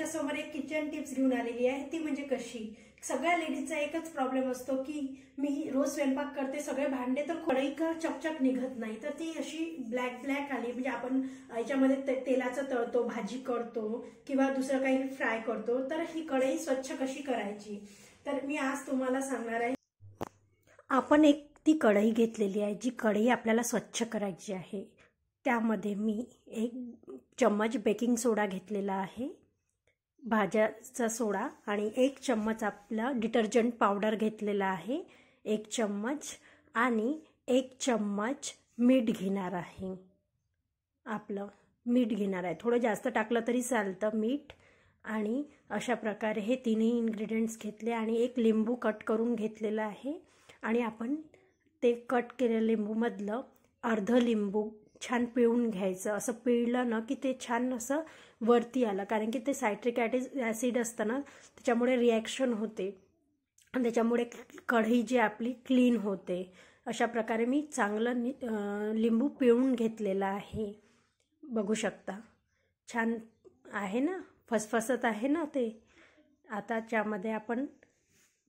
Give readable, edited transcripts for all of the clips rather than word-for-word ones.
समोर एक kitchen tips घेऊन आलेली आहे, ती म्हणजे कशी. सगळ्या लेडीजचा एकच प्रॉब्लेम असतो की मी रोज स्वयंपाक करते, सगळे भांडे तर कढई का चकचक निघत नाही, तर ती अशी ब्लॅक ब्लॅक आली. म्हणजे आपण याच्यामध्ये तेलाचं तळतो, भाजी करतो किंवा दुसरं काही फ्राय करतो, तर ही कढई स्वच्छ कशी करायची, तर मी आज तुम्हाला सांगणार आहे. आपण एक ती कढई घेतलेली आहे, जी कढई आपल्याला स्वच्छ करायची आहे. त्यामध्ये मी 1 चम्मच बेकिंग सोडा घेतलेला आहे, भाज्याचा सोडा, आणि 1 चम्मच आपला डिटर्जंट पावडर घेतलेला आहे, 1 चम्मच, आणि 1 चम्मच मीठ घेणार आहे. आपलं मीठ घेणार आहे, थोडं जास्त टाकलं तरी चालतं मीठ. आणि अशा प्रकारे हे तिन्ही इन्ग्रेडियंट्स घेतले आणि 1 लिंबू कट करून घेतलेला आहे. आणि आपण ते कट केलेल्या लिंबूमधलं अर्ध लिंबू छान पिळून घ्यायचं. असं पिळलं ना की ते छान असं वरती आलं, कारण की ते सायट्रिक ॲसिड असतं ना, त्याच्यामुळे रिॲक्शन होते आणि त्याच्यामुळे कढई जी आपली क्लीन होते. अशा प्रकारे मी चांगलं लिंबू पिळून घेतलेला आहे, बघू शकता. छान आहे ना, फसफसत आहे ना ते. आता त्यामध्ये आपण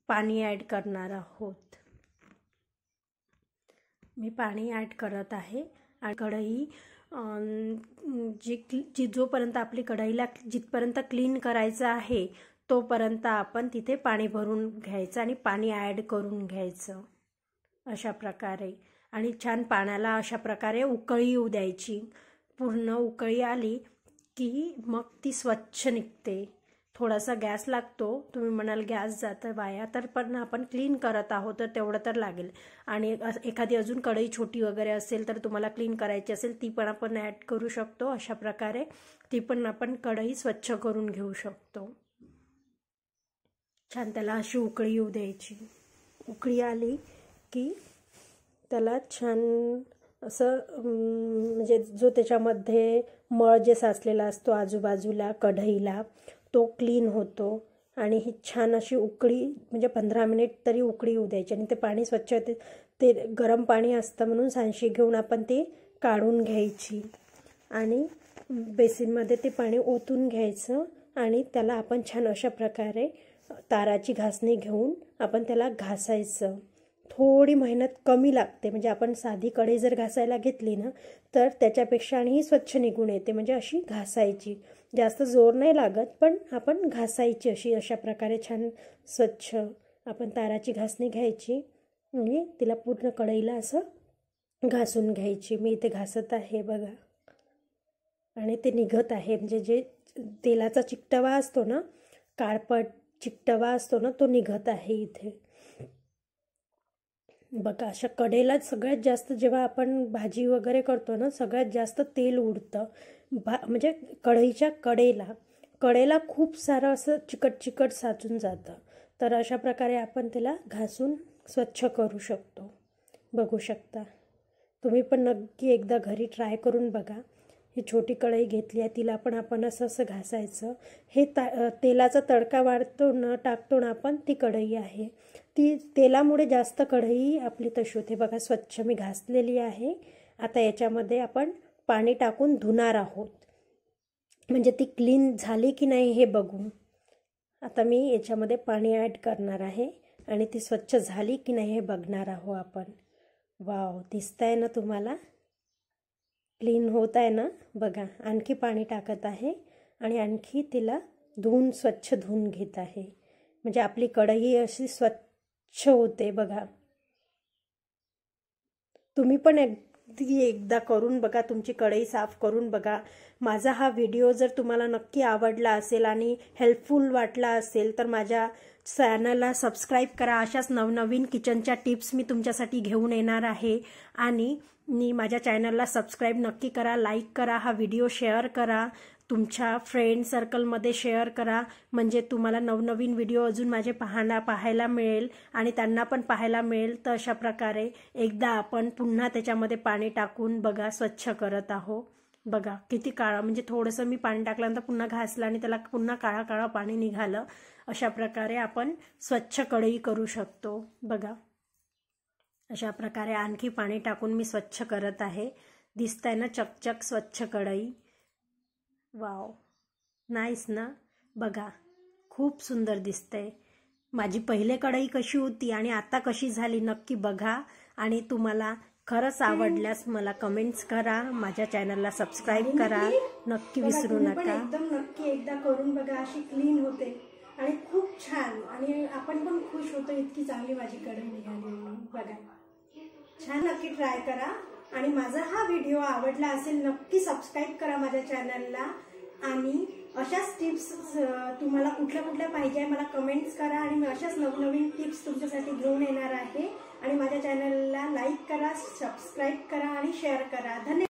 पाणी ॲड करणार आहोत. मी पाणी ॲड करत आहे. आणि कढई जी जोपर्यंत आपली कढईला जिथपर्यंत क्लीन करायचं आहे तोपर्यंत आपण तिथे पाणी भरून घ्यायचं आणि पाणी ॲड करून घ्यायचं अशा प्रकारे. आणि छान पाण्याला अशा प्रकारे उकळी येऊ द्यायची. पूर्ण उकळी आली की मग ती स्वच्छ निघते. थोडासा गॅस लागतो, तुम्ही म्हणाल गॅस जातं वाया, तर पण आपण क्लीन करत आहोत तर तेवढं तर लागेल. आणि एखादी अजून कढई छोटी वगैरे असेल तर तुम्हाला क्लीन करायची असेल ती पण आपण ॲड करू शकतो. अशा प्रकारे ती पण आपण कढई स्वच्छ करून घेऊ शकतो. छान त्याला अशी उकळी येऊ द्यायची. उकळी आली की त्याला छान असं म्हणजे जो त्याच्यामध्ये मळ जे साचलेला असतो आजूबाजूला कढईला तो क्लीन होतो. आणि ही छान अशी उकळी म्हणजे 15 मिनिट तरी उकळी येऊ द्यायची. आणि ते पाणी स्वच्छ ते गरम पाणी असतं म्हणून सांडशी घेऊन आपण ते काढून घ्यायची आणि बेसिनमध्ये ते पाणी ओतून घ्यायचं. आणि त्याला आपण छान अशा प्रकारे ताराची घासणी घेऊन आपण त्याला घासायचं. थोडी मेहनत कमी लागते, म्हणजे आपण साधी कढई जर घासायला घेतली ना तर त्याच्यापेक्षा आणि स्वच्छ निघून येते. म्हणजे अशी घासायची, जास्त जोर नाही लागत, पण आपण घासायची अशी. अशा प्रकारे छान स्वच्छ आपण ताराची घासणी घ्यायची आणि तिला पूर्ण कढईला असं घासून घ्यायची. मी इथे घासत आहे बघा, आणि ते निघत आहे. म्हणजे जे तेलाचा चिकटवा असतो ना, काळपट चिकटवा असतो ना, तो निघत आहे इथे बघा. अशा कढईला सगळ्यात जास्त जेव्हा आपण भाजी वगैरे करतो ना, सगळ्यात जास्त तेल उडतं. म्हणजे कढईच्या कडेला खूप सारं असं चिकट साचून जातं. तर अशा प्रकारे आपण त्याला घासून स्वच्छ करू शकतो, बघू शकता. तुम्ही पण नक्की एकदा घरी ट्राय करून बघा. ही छोटी कढई घेतली आहे, तिला पण आपण असं घासायचं. हे तेलाचा तडका टाकतो ना आपण, ती कढई आहे. ती तेलामुळे जास्त कढई आपली तशी होते बघा. स्वच्छ मी घासलेली आहे. आता याच्यामध्ये आपण पाणी टाकून धुणार आहोत, म्हणजे ती क्लीन झाली की नाही हे बघू. आता मी याच्यामध्ये पाणी ॲड करणार आहे आणि ती स्वच्छ झाली की नाही हे बघणार आहोत आपण. वाव, दिसतंय ना तुम्हाला, क्लीन होत आहे ना बघा. आणखी पाणी टाकत आहे आणि आणखी तिला स्वच्छ धुवून घेत आहे. म्हणजे आपली कढई अशी स्वच्छ होते बघा. तुम्ही पण एकदा करून बघा, तुमची कढई साफ करून बघा. माझा हा व्हिडिओ जर तुम्हाला नक्की आवडला असेल आणि हेल्पफुल वाटला असेल तर माझ्या चॅनलला सबस्क्राईब करा. अशाच नवनवीन किचनच्या टिप्स मी तुमच्यासाठी घेऊन येणार आहे. आणि माझ्या चॅनलला सबस्क्राईब नक्की करा, लाईक करा, हा व्हिडिओ शेअर करा, तुमच्या फ्रेंड सर्कलमध्ये शेअर करा. म्हणजे तुम्हाला नवनवीन व्हिडिओ अजून माझे पाहायला मिळेल आणि त्यांना पण पाहायला मिळेल. तर अशा प्रकारे एकदा आपण पुन्हा त्याच्यामध्ये पाणी टाकून बघा स्वच्छ करत आहोत. बघा किती काळा, म्हणजे थोडंसं मी पाणी टाकल्यानंतर पुन्हा घासलं आणि त्याला पुन्हा काळा पाणी निघालं. अशा प्रकारे आपण स्वच्छ कढई करू शकतो बघा. अशा प्रकारे आणखी पाणी टाकून मी स्वच्छ करत आहे. दिसतंय ना चकचक स्वच्छ कढई. वाव, नाईस ना. बघा खूप सुंदर दिसतंय. माझी पहिले कढई कशी होती आणि आता कशी झाली नक्की बघा. आणि तुम्हाला खरंच आवडल्यास मला कमेंट्स करा, माझ्या चॅनलला सबस्क्राईब करा, नक्की विसरू नका. एकदम नक्की एकदा करून बघा, अशी क्लीन होते आणि खूप छान. आणि आपण पण खुश होतो इतकी चांगली माझी कढई निघाली. बघा छान, नक्की ट्राय करा. आणि माझा हा व्हिडिओ आवडला असेल नक्की सबस्क्राईब करा माझ्या चॅनलला. आणि अशाच टिप्स तुम्हाला कुठल्या कुठल्या पाहिजे मला कमेंट्स करा आणि मी अशाच नवनवीन टिप्स तुमच्यासाठी घेऊन येणार आहे. आणि माझ्या चॅनलला लाईक करा, सबस्क्राईब करा आणि शेअर करा. धन्यवाद.